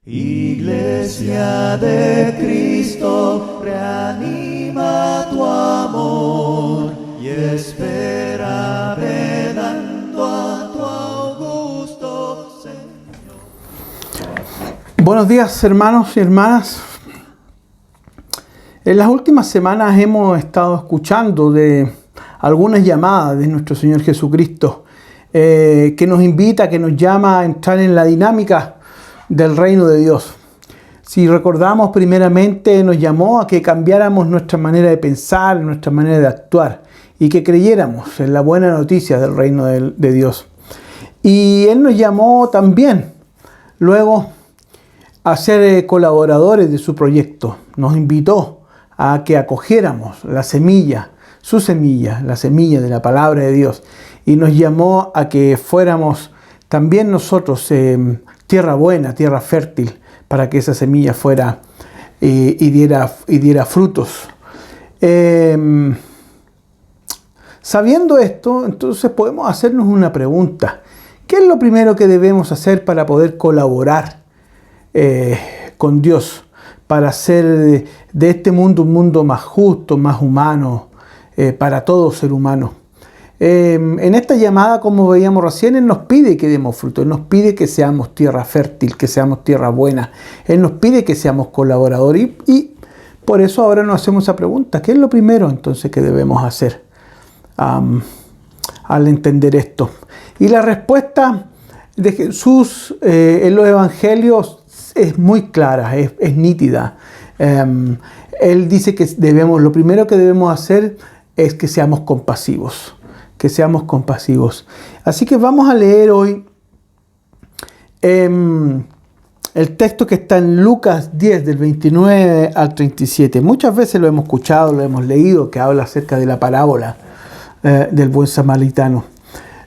Iglesia de Cristo, reanima tu amor y espera velando a tu augusto Señor. Buenos días, hermanos y hermanas. En las últimas semanas hemos estado escuchando de algunas llamadas de nuestro Señor Jesucristo que nos invita, que nos llama a entrar en la dinámica del reino de Dios. Si recordamos, primeramente nos llamó a que cambiáramos nuestra manera de pensar, nuestra manera de actuar y que creyéramos en la buena noticia del reino de Dios. Y Él nos llamó también luego a ser colaboradores de su proyecto. Nos invitó a que acogiéramos la semilla, su semilla, la semilla de la palabra de Dios, y nos llamó a que fuéramos también nosotros tierra buena, tierra fértil, para que esa semilla fuera y diera frutos. Sabiendo esto, entonces podemos hacernos una pregunta. ¿Qué es lo primero que debemos hacer para poder colaborar con Dios? Para hacer de este mundo un mundo más justo, más humano, para todo ser humano. En esta llamada, como veíamos recién, Él nos pide que demos fruto. Él nos pide que seamos tierra fértil, que seamos tierra buena. Él nos pide que seamos colaboradores. Y por eso ahora nos hacemos esa pregunta. ¿Qué es lo primero entonces que debemos hacer al entender esto? Y la respuesta de Jesús en los evangelios es muy clara, es nítida. Él dice que lo primero que debemos hacer es que seamos compasivos. Que seamos compasivos. Así que vamos a leer hoy el texto que está en Lucas 10, del 29 al 37. Muchas veces lo hemos escuchado, lo hemos leído, que habla acerca de la parábola del buen samaritano.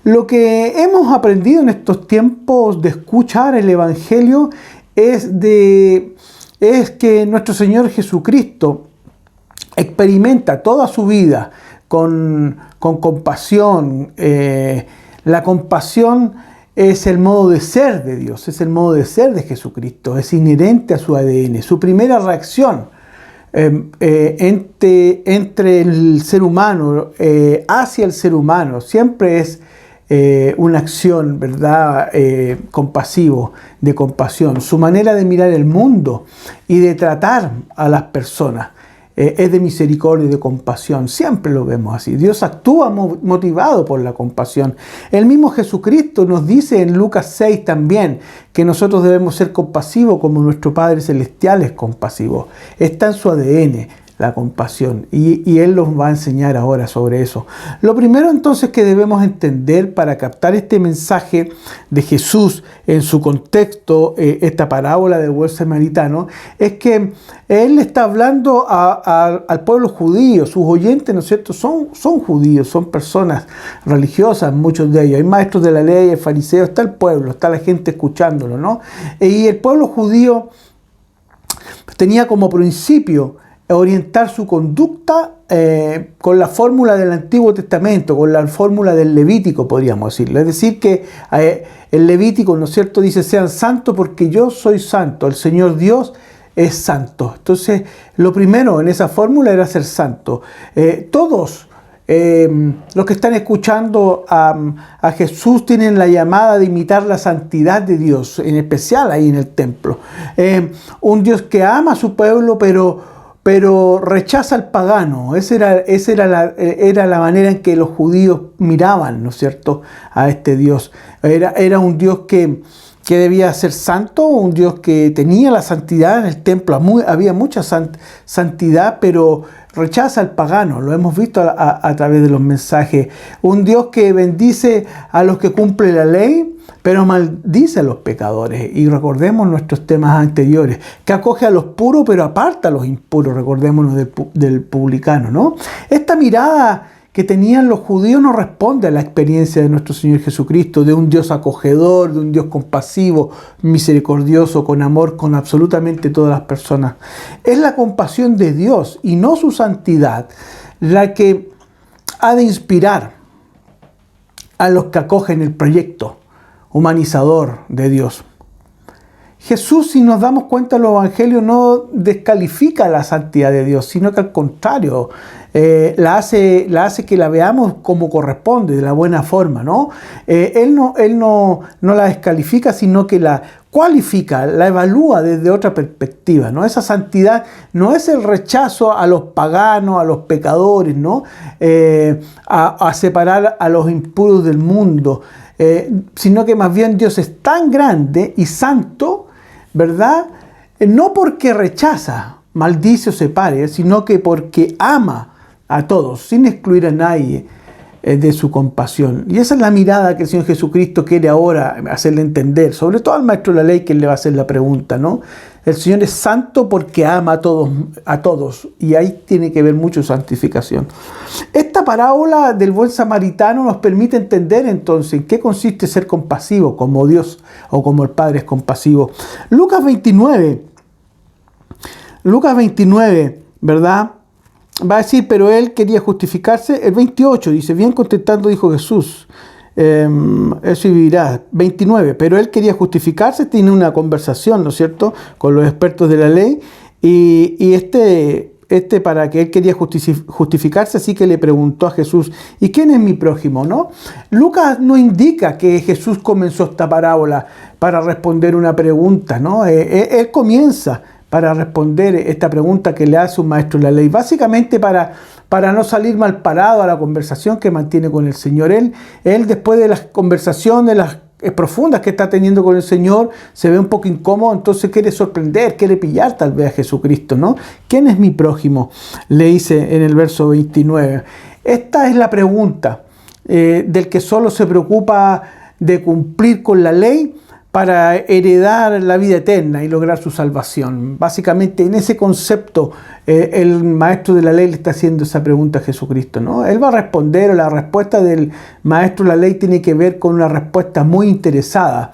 Lo que hemos aprendido en estos tiempos de escuchar el Evangelio es que nuestro Señor Jesucristo experimenta toda su vida con compasión. La compasión es el modo de ser de Dios, es el modo de ser de Jesucristo, es inherente a su ADN. Su primera reacción entre el ser humano, hacia el ser humano, siempre es una acción, ¿verdad? Compasivo, de compasión. Su manera de mirar el mundo y de tratar a las personas es de misericordia y de compasión. Siempre lo vemos así. Dios actúa motivado por la compasión. El mismo Jesucristo nos dice en Lucas 6 también que nosotros debemos ser compasivos como nuestro Padre Celestial es compasivo. Está en su ADN la compasión y Él nos va a enseñar ahora sobre eso. Lo primero entonces que debemos entender para captar este mensaje de Jesús en su contexto, esta parábola del buen samaritano, es que Él le está hablando al pueblo judío. Sus oyentes, ¿no es cierto?, son judíos, son personas religiosas, muchos de ellos. Hay maestros de la ley, hay fariseos, está el pueblo, está la gente escuchándolo, ¿no? Y el pueblo judío tenía como principio orientar su conducta con la fórmula del Antiguo Testamento, con la fórmula del Levítico, podríamos decirlo. Es decir, que el Levítico, ¿no es cierto?, dice: sean santos porque yo soy santo, el Señor Dios es santo. Entonces, lo primero en esa fórmula era ser santo. Todos los que están escuchando a Jesús tienen la llamada de imitar la santidad de Dios, en especial ahí en el templo. Un Dios que ama a su pueblo, pero rechaza al pagano. Esa era la manera en que los judíos miraban, ¿no es cierto?, a este Dios. Era un Dios que debía ser santo, un Dios que tenía la santidad en el templo. Había mucha santidad, pero rechaza al pagano. Lo hemos visto a través de los mensajes. Un Dios que bendice a los que cumplen la ley, pero maldice a los pecadores. Y recordemos nuestros temas anteriores, que acoge a los puros, pero aparta a los impuros. Recordémonos del publicano, ¿no? Esta mirada que tenían los judíos no responde a la experiencia de nuestro Señor Jesucristo, de un Dios acogedor, de un Dios compasivo, misericordioso, con amor con absolutamente todas las personas. Es la compasión de Dios y no su santidad la que ha de inspirar a los que acogen el proyecto humanizador de Dios. Jesús, si nos damos cuenta en los evangelios, no descalifica la santidad de Dios, sino que al contrario, la hace que la veamos como corresponde, de la buena forma, ¿no? Él no la descalifica, sino que la cualifica, la evalúa desde otra perspectiva, ¿no? Esa santidad no es el rechazo a los paganos, a los pecadores, ¿no? A separar a los impuros del mundo, sino que más bien Dios es tan grande y santo, ¿verdad? No porque rechaza, maldice o separe, sino que porque ama a todos, sin excluir a nadie de su compasión. Y esa es la mirada que el Señor Jesucristo quiere ahora hacerle entender, sobre todo al maestro de la ley que le va a hacer la pregunta, ¿no? El Señor es santo porque ama a todos, y ahí tiene que ver mucho santificación. Esta parábola del buen samaritano nos permite entender entonces en qué consiste ser compasivo, como Dios o como el Padre es compasivo. Lucas 29, ¿verdad? Va a decir, pero él quería justificarse. El 28 dice, bien contestando dijo Jesús, eso vivirá. 29, pero él quería justificarse, tiene una conversación, ¿no es cierto?, con los expertos de la ley, y para que él quería justificarse, así que le preguntó a Jesús, ¿y quién es mi prójimo?, ¿no? Lucas no indica que Jesús comenzó esta parábola para responder una pregunta, ¿no? Él comienza para responder esta pregunta que le hace un maestro de la ley, básicamente para no salir mal parado a la conversación que mantiene con el Señor. Él después de las conversaciones, las profundas que está teniendo con el Señor, se ve un poco incómodo, entonces quiere sorprender, quiere pillar tal vez a Jesucristo, ¿no? ¿Quién es mi prójimo?, le dice en el verso 29. Esta es la pregunta del que solo se preocupa de cumplir con la ley para heredar la vida eterna y lograr su salvación. Básicamente en ese concepto el maestro de la ley le está haciendo esa pregunta a Jesucristo, ¿no? Él va a responder, o la respuesta del maestro de la ley tiene que ver con una respuesta muy interesada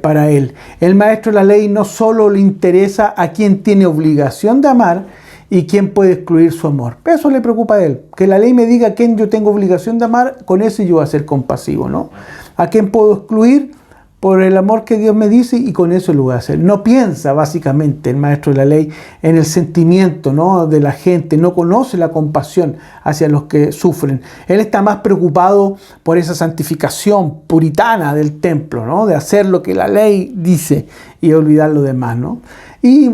para él. El maestro de la ley no solo le interesa a quien tiene obligación de amar y quién puede excluir su amor. Eso le preocupa a él, que la ley me diga a quién yo tengo obligación de amar, con eso yo voy a ser compasivo, ¿no? A quién puedo excluir por el amor que Dios me dice, y con eso lo voy a hacer. No piensa básicamente el maestro de la ley en el sentimiento, ¿no?, de la gente, no conoce la compasión hacia los que sufren. Él está más preocupado por esa santificación puritana del templo, ¿no?, de hacer lo que la ley dice y olvidar lo demás, ¿no? Y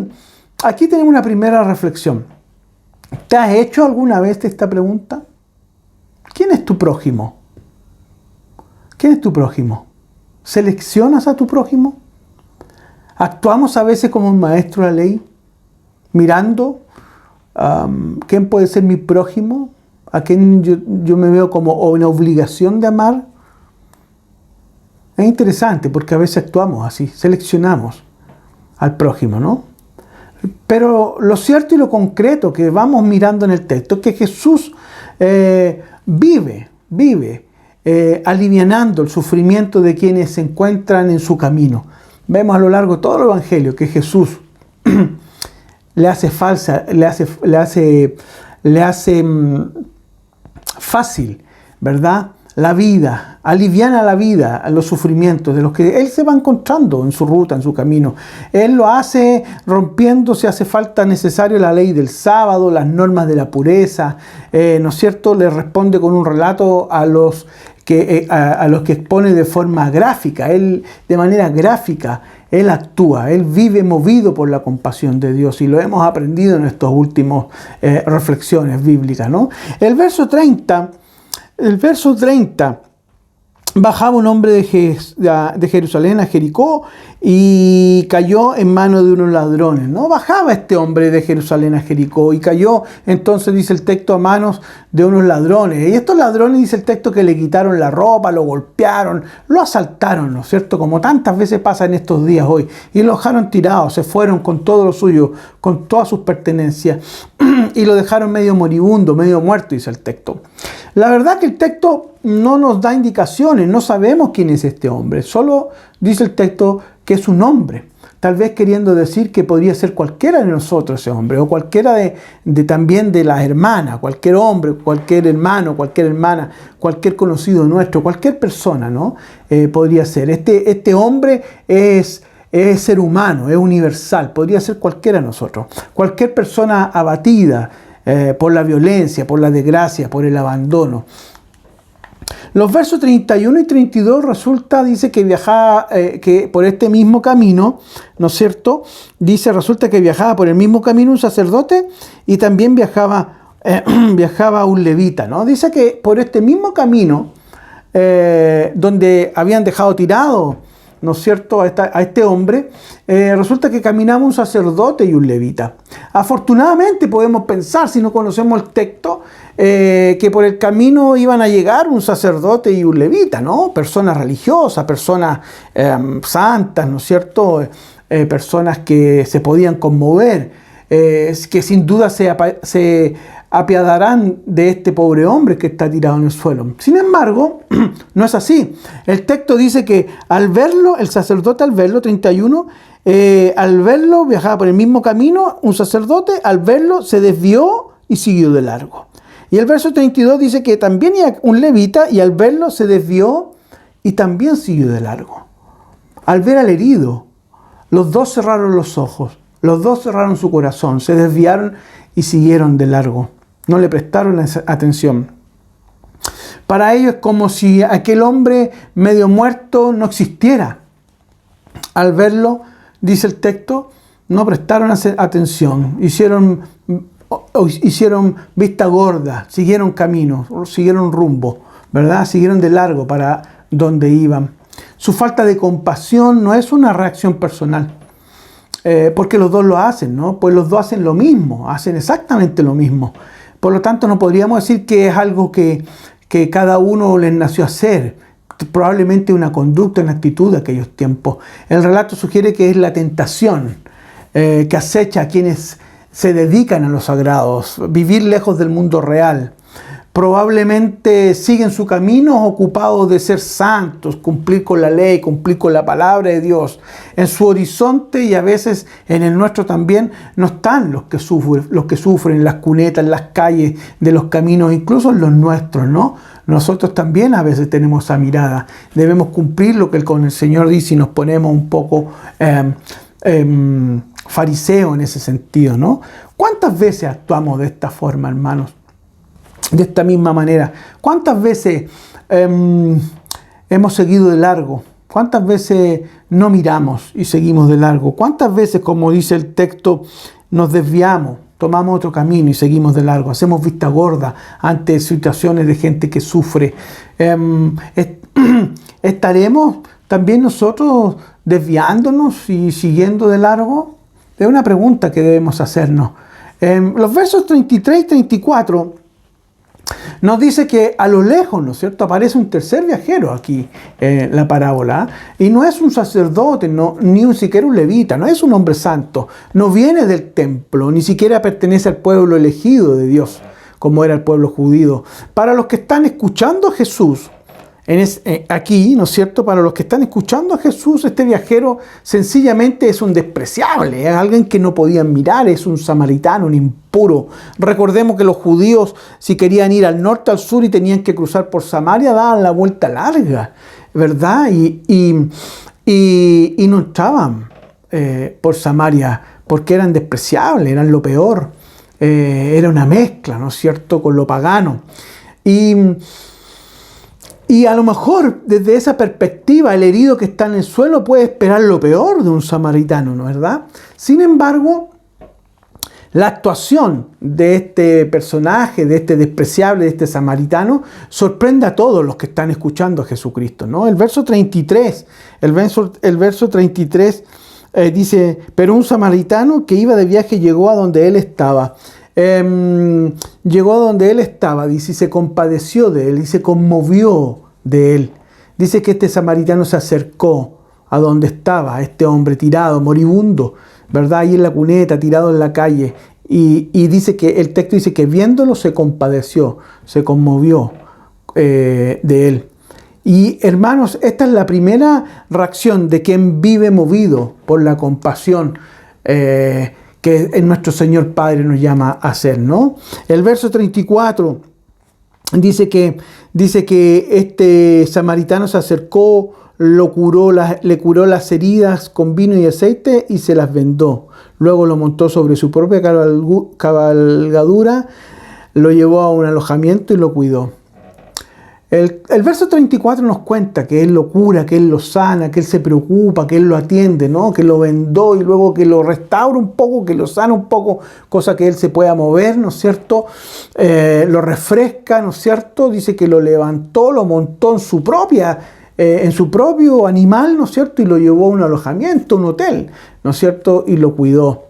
aquí tenemos una primera reflexión. ¿Te has hecho alguna vez esta pregunta? ¿Quién es tu prójimo? ¿Quién es tu prójimo? ¿Seleccionas a tu prójimo? ¿Actuamos a veces como un maestro de la ley, mirando quién puede ser mi prójimo, a quien yo me veo como una obligación de amar? Es interesante porque a veces actuamos así, seleccionamos al prójimo, ¿no? Pero lo cierto y lo concreto que vamos mirando en el texto es que Jesús vive alivianando el sufrimiento de quienes se encuentran en su camino. Vemos a lo largo de todo el Evangelio que Jesús le hace fácil, ¿verdad?, la vida, aliviana la vida, los sufrimientos de los que Él se va encontrando en su ruta, en su camino. Él lo hace rompiendo, si hace falta necesario, la ley del sábado, las normas de la pureza, ¿no es cierto? Le responde con un relato a los que expone de forma gráfica. Él, de manera gráfica, Él actúa, Él vive movido por la compasión de Dios, y lo hemos aprendido en estas últimas reflexiones bíblicas, ¿no? El verso 30, bajaba un hombre de Jerusalén a Jericó y cayó en manos de unos ladrones, ¿no? Bajaba este hombre de Jerusalén a Jericó y cayó, entonces dice el texto, a manos de unos ladrones. Y estos ladrones, dice el texto, que le quitaron la ropa, lo golpearon, lo asaltaron, ¿no es cierto?, como tantas veces pasa en estos días hoy, y lo dejaron tirado, se fueron con todo lo suyo, con todas sus pertenencias, y lo dejaron medio moribundo, medio muerto, dice el texto. La verdad que el texto no nos da indicaciones, no sabemos quién es este hombre, solo dice el texto que es un hombre, tal vez queriendo decir que podría ser cualquiera de nosotros ese hombre, o cualquiera también de las hermanas, cualquier hombre, cualquier hermano, cualquier hermana, cualquier conocido nuestro, cualquier persona, ¿no? Podría ser. Este hombre es es ser humano, es universal, podría ser cualquiera de nosotros. Cualquier persona abatida por la violencia, por la desgracia, por el abandono. Los versos 31 y 32 dice que viajaba que por este mismo camino, ¿no es cierto? Resulta que viajaba por el mismo camino un sacerdote y también viajaba un levita, ¿no? Dice que por este mismo camino, donde habían dejado tirado, ¿no es cierto?, a este hombre, resulta que caminaba un sacerdote y un levita. Afortunadamente podemos pensar, si no conocemos el texto, que por el camino iban a llegar un sacerdote y un levita, ¿no? Personas religiosas, personas santas, ¿no es cierto?, personas que se podían conmover, que sin duda se apiadarán de este pobre hombre que está tirado en el suelo. Sin embargo, no es así. El texto dice que al verlo, el sacerdote al verlo, 31, al verlo viajaba por el mismo camino, un sacerdote, al verlo se desvió y siguió de largo. Y el verso 32 dice que también hay un levita y al verlo se desvió y también siguió de largo. Al ver al herido, los dos cerraron los ojos, los dos cerraron su corazón, se desviaron y siguieron de largo. No le prestaron atención. Para ellos es como si aquel hombre medio muerto no existiera. Al verlo, dice el texto, no prestaron atención, hicieron vista gorda, siguieron camino, siguieron rumbo, ¿verdad? Siguieron de largo para donde iban. Su falta de compasión no es una reacción personal, porque los dos lo hacen, ¿no? Pues los dos hacen lo mismo, hacen exactamente lo mismo. Por lo tanto, no podríamos decir que es algo que cada uno les nació a hacer. Probablemente una conducta, una actitud de aquellos tiempos. El relato sugiere que es la tentación que acecha a quienes se dedican a los sagrados, vivir lejos del mundo real. Probablemente siguen su camino ocupados de ser santos, cumplir con la ley, cumplir con la palabra de Dios. En su horizonte y a veces en el nuestro también no están los que sufren en las cunetas, en las calles de los caminos, incluso en los nuestros, ¿no? Nosotros también a veces tenemos esa mirada. Debemos cumplir lo que el Señor dice y nos ponemos un poco fariseo en ese sentido, ¿no? ¿Cuántas veces actuamos de esta forma, hermanos? De esta misma manera. ¿Cuántas veces hemos seguido de largo? ¿Cuántas veces no miramos y seguimos de largo? ¿Cuántas veces, como dice el texto, nos desviamos, tomamos otro camino y seguimos de largo? Hacemos vista gorda ante situaciones de gente que sufre. ¿Estaremos también nosotros desviándonos y siguiendo de largo? Es una pregunta que debemos hacernos. Los versos 33 y 34 nos dice que a lo lejos, ¿no es cierto?, aparece un tercer viajero aquí en la parábola, y no es un sacerdote, ni siquiera un levita, no es un hombre santo, no viene del templo, ni siquiera pertenece al pueblo elegido de Dios, como era el pueblo judío. Para los que están escuchando a Jesús, aquí, ¿no es cierto?, para los que están escuchando a Jesús, este viajero sencillamente es un despreciable, es alguien que no podían mirar, es un samaritano, un impuro. Recordemos que los judíos, si querían ir al norte, al sur y tenían que cruzar por Samaria, daban la vuelta larga, ¿verdad? Y no entraban por Samaria porque eran despreciables, eran lo peor. Era una mezcla, ¿no es cierto?, con lo pagano. Y a lo mejor desde esa perspectiva el herido que está en el suelo puede esperar lo peor de un samaritano, ¿no es verdad? Sin embargo, la actuación de este personaje, de este despreciable, de este samaritano, sorprende a todos los que están escuchando a Jesucristo, ¿no? El verso 33 dice, pero un samaritano que iba de viaje llegó a donde él estaba. Llegó a donde él estaba, dice, y se compadeció de él y se conmovió de él. Dice que este samaritano se acercó a donde estaba este hombre tirado, moribundo, ¿verdad? Ahí en la cuneta, tirado en la calle. Y dice que el texto dice que viéndolo se compadeció, se conmovió de él. Y hermanos, esta es la primera reacción de quien vive movido por la compasión que nuestro Señor Padre nos llama a hacer, ¿no? El verso 34 dice que este samaritano se acercó, le curó las heridas con vino y aceite y se las vendó. Luego lo montó sobre su propia cabalgadura, lo llevó a un alojamiento y lo cuidó. El verso 34 nos cuenta que Él lo cura, que Él lo sana, que Él se preocupa, que Él lo atiende, ¿no? Que lo vendó y luego que lo restaura un poco, que lo sana un poco, cosa que Él se pueda mover, ¿no es cierto? Lo refresca, ¿no es cierto? Dice que lo levantó, lo montó en su propio animal, ¿no es cierto? Y lo llevó a un alojamiento, un hotel, ¿no es cierto? Y lo cuidó.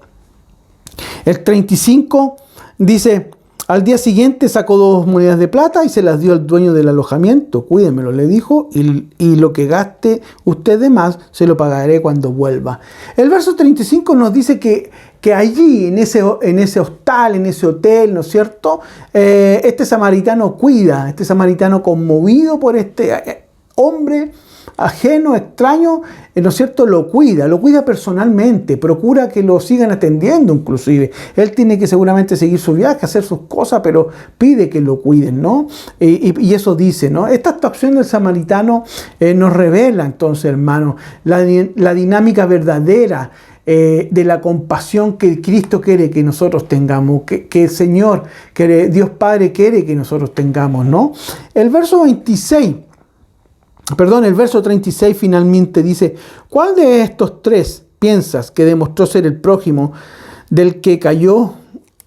El 35 dice: al día siguiente sacó 2 monedas de plata y se las dio al dueño del alojamiento. Cuídemelo, le dijo, y lo que gaste usted de más se lo pagaré cuando vuelva. El verso 35 nos dice que allí, en ese hostal, en ese hotel, ¿no es cierto? Este samaritano cuida, este samaritano conmovido por este hombre ajeno, extraño, ¿no es cierto? Lo cuida personalmente, procura que lo sigan atendiendo inclusive. Él tiene que seguramente seguir su viaje, hacer sus cosas, pero pide que lo cuiden, ¿no? Y eso dice, ¿no? Esta actuación del samaritano nos revela entonces, hermano, la dinámica verdadera de la compasión que Cristo quiere que nosotros tengamos, que el Señor, que Dios Padre quiere que nosotros tengamos, ¿no? El verso 36 finalmente dice: ¿cuál de estos 3 piensas que demostró ser el prójimo del que cayó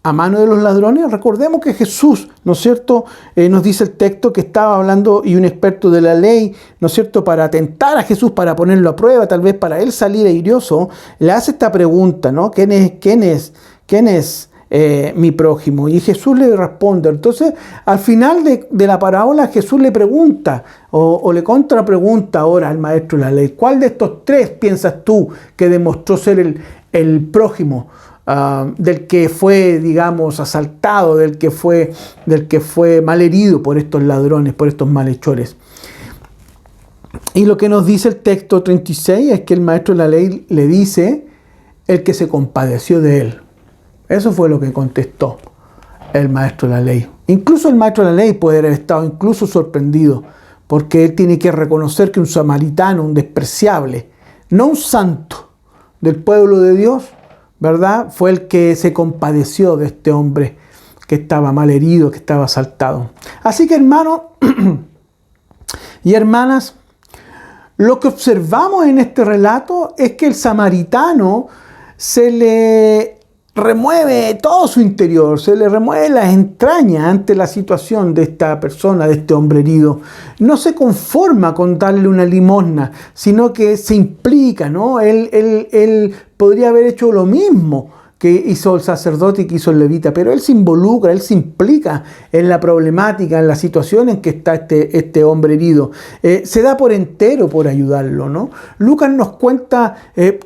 a mano de los ladrones? Recordemos que Jesús, ¿no es cierto? Nos dice el texto que estaba hablando, y un experto de la ley, ¿no es cierto?, para tentar a Jesús, para ponerlo a prueba, tal vez para él salir airioso, le hace esta pregunta, ¿no? ¿Quién es mi prójimo? Y Jesús le responde. Entonces, al final de la parábola, Jesús le pregunta o le contrapregunta ahora al maestro de la ley: ¿cuál de estos 3 piensas tú que demostró ser el prójimo del que fue, digamos, asaltado, del que fue malherido por estos ladrones, por estos malhechores? Y lo que nos dice el texto 36 es que el maestro de la ley le dice: el que se compadeció de él. Eso fue lo que contestó el maestro de la ley. Incluso el maestro de la ley puede haber estado incluso sorprendido, porque él tiene que reconocer que un samaritano, un despreciable, no un santo del pueblo de Dios, ¿verdad?, fue el que se compadeció de este hombre que estaba mal herido, que estaba asaltado. Así que, hermanos y hermanas, lo que observamos en este relato es que el samaritano se le remueve todo su interior, se le remueve las entrañas ante la situación de esta persona, de este hombre herido. No se conforma con darle una limosna, sino que se implica, ¿no? Él podría haber hecho lo mismo que hizo el sacerdote y que hizo el levita, pero él se involucra, él se implica en la problemática, en la situación en que está este hombre herido. Se da por entero por ayudarlo, ¿no? Lucas nos cuenta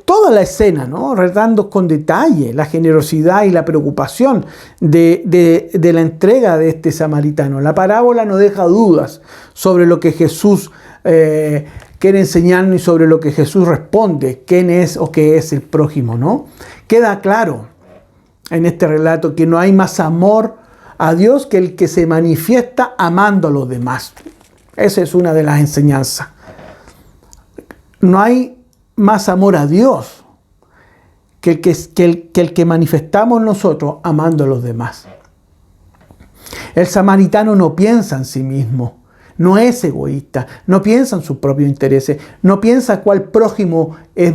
toda la escena, ¿no?, retratando con detalle la generosidad y la preocupación de la entrega de este samaritano. La parábola no deja dudas sobre lo que Jesús quiere enseñarnos y sobre lo que Jesús responde: quién es o qué es el prójimo, ¿no? Queda claro en este relato que no hay más amor a Dios que el que se manifiesta amando a los demás. Esa es una de las enseñanzas. No hay más amor a Dios que el que manifestamos nosotros amando a los demás. El samaritano no piensa en sí mismo. No es egoísta, no piensa en sus propios intereses, no piensa cuál prójimo es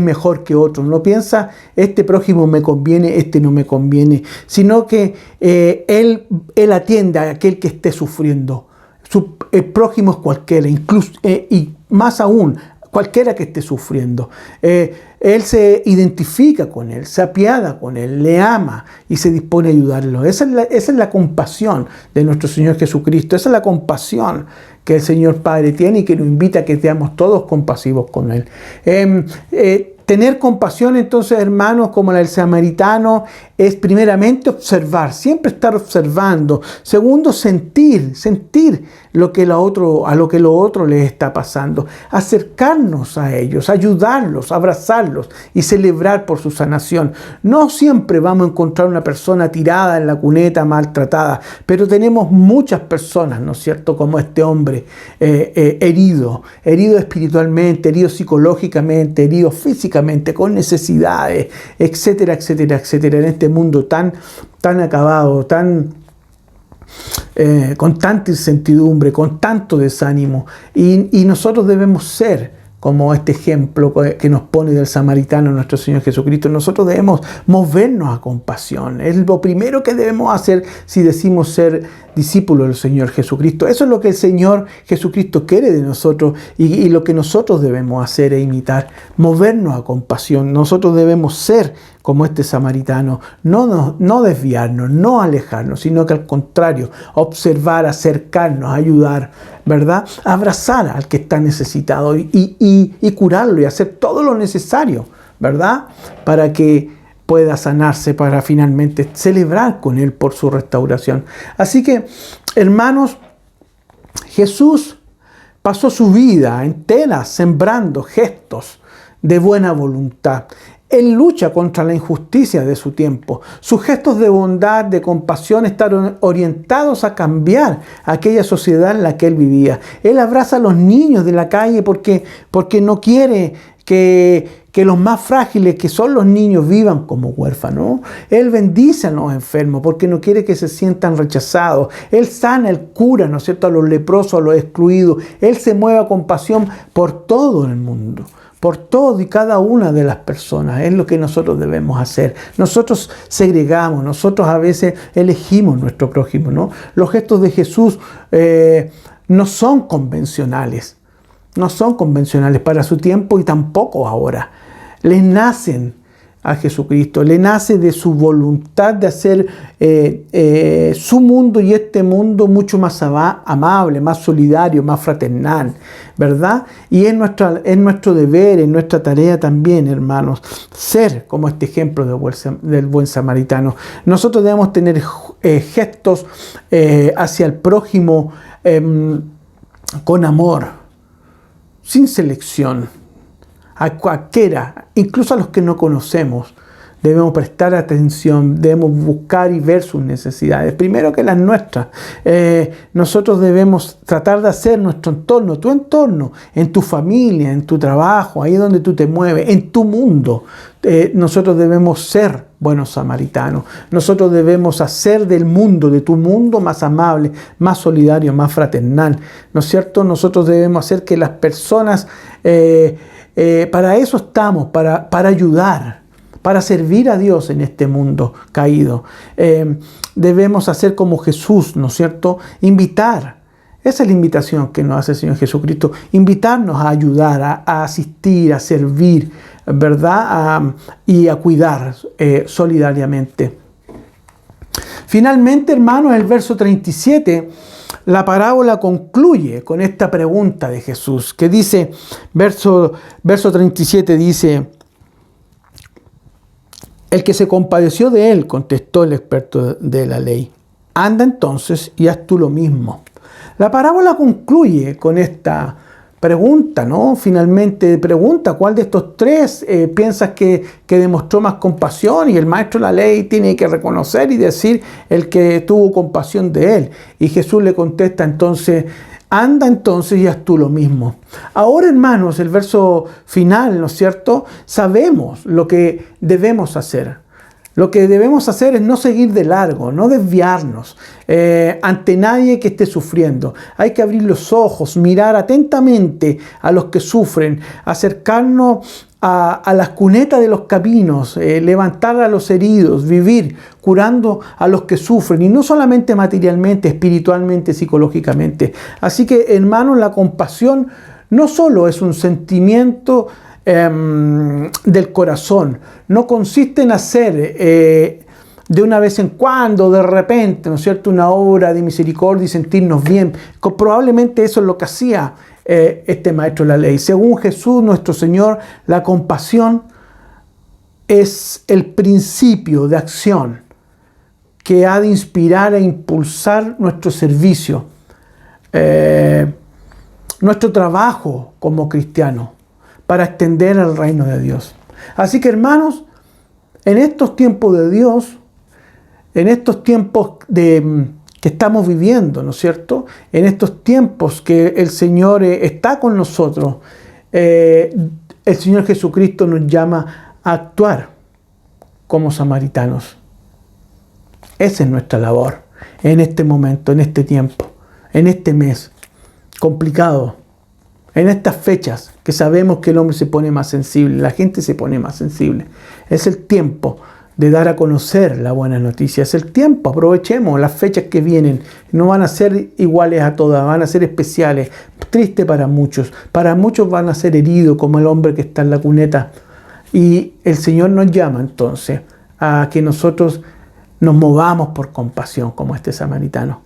mejor que otro, no piensa este prójimo me conviene, este no me conviene, sino que él atiende a aquel que esté sufriendo. El prójimo es cualquiera, incluso, y más aún, cualquiera que esté sufriendo. Él se identifica con él, se apiada con él, le ama y se dispone a ayudarlo. Esa es la compasión de nuestro Señor Jesucristo. Esa es la compasión que el Señor Padre tiene y que nos invita a que seamos todos compasivos con Él. Tener compasión, entonces, hermanos, como la del samaritano, es primeramente observar, siempre estar observando. Segundo, sentir a lo que lo otro les está pasando. Acercarnos a ellos, ayudarlos, abrazarlos y celebrar por su sanación. No siempre vamos a encontrar una persona tirada en la cuneta, maltratada, pero tenemos muchas personas, ¿no es cierto?, como este hombre herido espiritualmente, herido psicológicamente, herido físicamente, con necesidades, etcétera, etcétera, etcétera, en este mundo tan acabado, con tanta incertidumbre, con tanto desánimo. Y nosotros debemos ser como este ejemplo que nos pone del samaritano nuestro Señor Jesucristo. Nosotros debemos movernos a compasión. Es lo primero que debemos hacer si decimos ser discípulos del Señor Jesucristo. Eso es lo que el Señor Jesucristo quiere de nosotros y lo que nosotros debemos hacer e imitar. Movernos a compasión. Nosotros debemos ser como este samaritano. No desviarnos, no alejarnos, sino que al contrario, observar, acercarnos, ayudar, ¿verdad? Abrazar al que está necesitado y curarlo y hacer todo lo necesario, ¿verdad? Para que pueda sanarse, para finalmente celebrar con Él por su restauración. Así que, hermanos, Jesús pasó su vida entera sembrando gestos de buena voluntad. Él lucha contra la injusticia de su tiempo. Sus gestos de bondad, de compasión, están orientados a cambiar aquella sociedad en la que él vivía. Él abraza a los niños de la calle porque no quiere que los más frágiles, que son los niños, vivan como huérfanos. Él bendice a los enfermos porque no quiere que se sientan rechazados. Él sana, Él cura, ¿no es cierto?, a los leprosos, a los excluidos. Él se mueve a compasión por todo el mundo, por todo y cada una de las personas. Es lo que nosotros debemos hacer. Nosotros segregamos, nosotros a veces elegimos nuestro prójimo, ¿no? Los gestos de Jesús no son convencionales. No son convencionales para su tiempo y tampoco ahora. Les nacen a Jesucristo, le nace de su voluntad de hacer su mundo y este mundo mucho más amable, más solidario, más fraternal, ¿verdad? Y es nuestro deber, es nuestra tarea también, hermanos, ser como este ejemplo del buen samaritano. Nosotros debemos tener gestos hacia el prójimo con amor, sin selección, a cualquiera, incluso a los que no conocemos. Debemos prestar atención, debemos buscar y ver sus necesidades, primero que las nuestras. Nosotros debemos tratar de hacer nuestro entorno, tu entorno, en tu familia, en tu trabajo, ahí donde tú te mueves, en tu mundo. Nosotros debemos ser buenos samaritanos. Nosotros debemos hacer del mundo, de tu mundo, más amable, más solidario, más fraternal. ¿No es cierto? Nosotros debemos hacer que las personas, para eso estamos, para ayudar, para servir a Dios en este mundo caído. Debemos hacer como Jesús, ¿no es cierto? Invitar. Esa es la invitación que nos hace el Señor Jesucristo. Invitarnos a ayudar, a asistir, a servir, ¿verdad? Y a cuidar solidariamente. Finalmente, hermanos, el verso 37, la parábola concluye con esta pregunta de Jesús, que dice, verso 37 dice: el que se compadeció de él, contestó el experto de la ley, anda entonces y haz tú lo mismo. La parábola concluye con esta pregunta, ¿no? Finalmente pregunta, ¿cuál de estos tres piensas que demostró más compasión? Y el maestro de la ley tiene que reconocer y decir el que tuvo compasión de él. Y Jesús le contesta entonces: anda entonces y haz tú lo mismo. Ahora, hermanos, el verso final, ¿no es cierto? Sabemos lo que debemos hacer. Lo que debemos hacer es no seguir de largo, no desviarnos ante nadie que esté sufriendo. Hay que abrir los ojos, mirar atentamente a los que sufren, acercarnos a las cunetas de los caminos, levantar a los heridos, vivir curando a los que sufren, y no solamente materialmente, espiritualmente, psicológicamente. Así que, hermanos, la compasión no solo es un sentimiento del corazón, no consiste en hacer de una vez en cuando, de repente, ¿no es cierto?, una obra de misericordia y sentirnos bien. Probablemente eso es lo que hacía este maestro de la ley. Según Jesús, nuestro Señor, la compasión es el principio de acción que ha de inspirar e impulsar nuestro servicio nuestro trabajo como cristianos para extender el reino de Dios. Así que, hermanos, en estos tiempos de Dios, en estos tiempos que estamos viviendo, ¿no es cierto? En estos tiempos que el Señor está con nosotros, el Señor Jesucristo nos llama a actuar como samaritanos. Esa es nuestra labor en este momento, en este tiempo, en este mes complicado, en estas fechas que sabemos que el hombre se pone más sensible, la gente se pone más sensible. Es el tiempo de dar a conocer la buena noticia. Es el tiempo, aprovechemos las fechas que vienen. No van a ser iguales a todas, van a ser especiales. Triste para muchos van a ser heridos como el hombre que está en la cuneta. Y el Señor nos llama entonces a que nosotros nos movamos por compasión como este samaritano.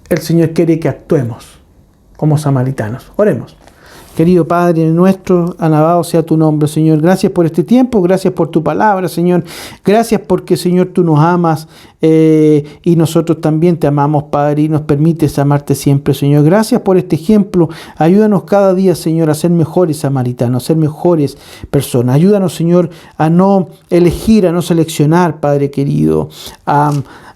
El Señor quiere que actuemos como samaritanos. Oremos. Querido Padre nuestro, alabado sea tu nombre, Señor. Gracias por este tiempo, gracias por tu palabra, Señor. Gracias porque, Señor, tú nos amas y nosotros también te amamos, Padre, y nos permites amarte siempre, Señor. Gracias por este ejemplo. Ayúdanos cada día, Señor, a ser mejores samaritanos, a ser mejores personas. Ayúdanos, Señor, a no elegir, a no seleccionar, Padre querido,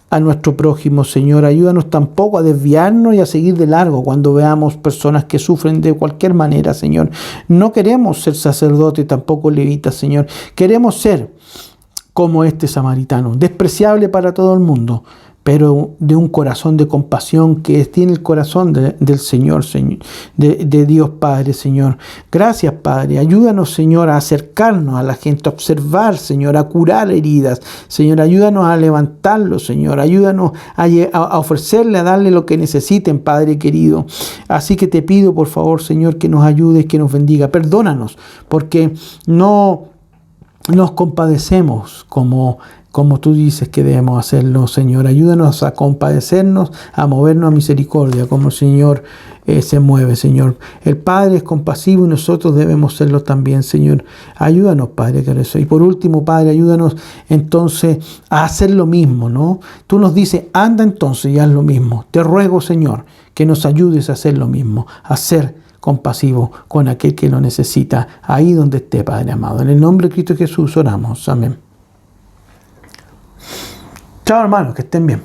a nuestro prójimo, Señor. Ayúdanos tampoco a desviarnos y a seguir de largo cuando veamos personas que sufren de cualquier manera, Señor. No queremos ser sacerdotes, tampoco levitas, Señor. Queremos ser como este samaritano, despreciable para todo el mundo, pero de un corazón de compasión que tiene el corazón del Señor, de Dios Padre, Señor. Gracias, Padre. Ayúdanos, Señor, a acercarnos a la gente, a observar, Señor, a curar heridas. Señor, ayúdanos a levantarlos, Señor. Ayúdanos a ofrecerle, a darle lo que necesiten, Padre querido. Así que te pido, por favor, Señor, que nos ayudes, que nos bendiga. Perdónanos, porque no nos compadecemos como tú dices que debemos hacerlo, Señor. Ayúdanos a compadecernos, a movernos a misericordia, como el Señor se mueve, Señor. El Padre es compasivo y nosotros debemos serlo también, Señor. Ayúdanos, Padre, que eso. Y por último, Padre, ayúdanos entonces a hacer lo mismo, ¿no? Tú nos dices, anda entonces y haz lo mismo. Te ruego, Señor, que nos ayudes a hacer lo mismo, a ser compasivo con aquel que lo necesita, ahí donde esté, Padre amado. En el nombre de Cristo Jesús oramos. Amén. Chao, hermanos, que estén bien.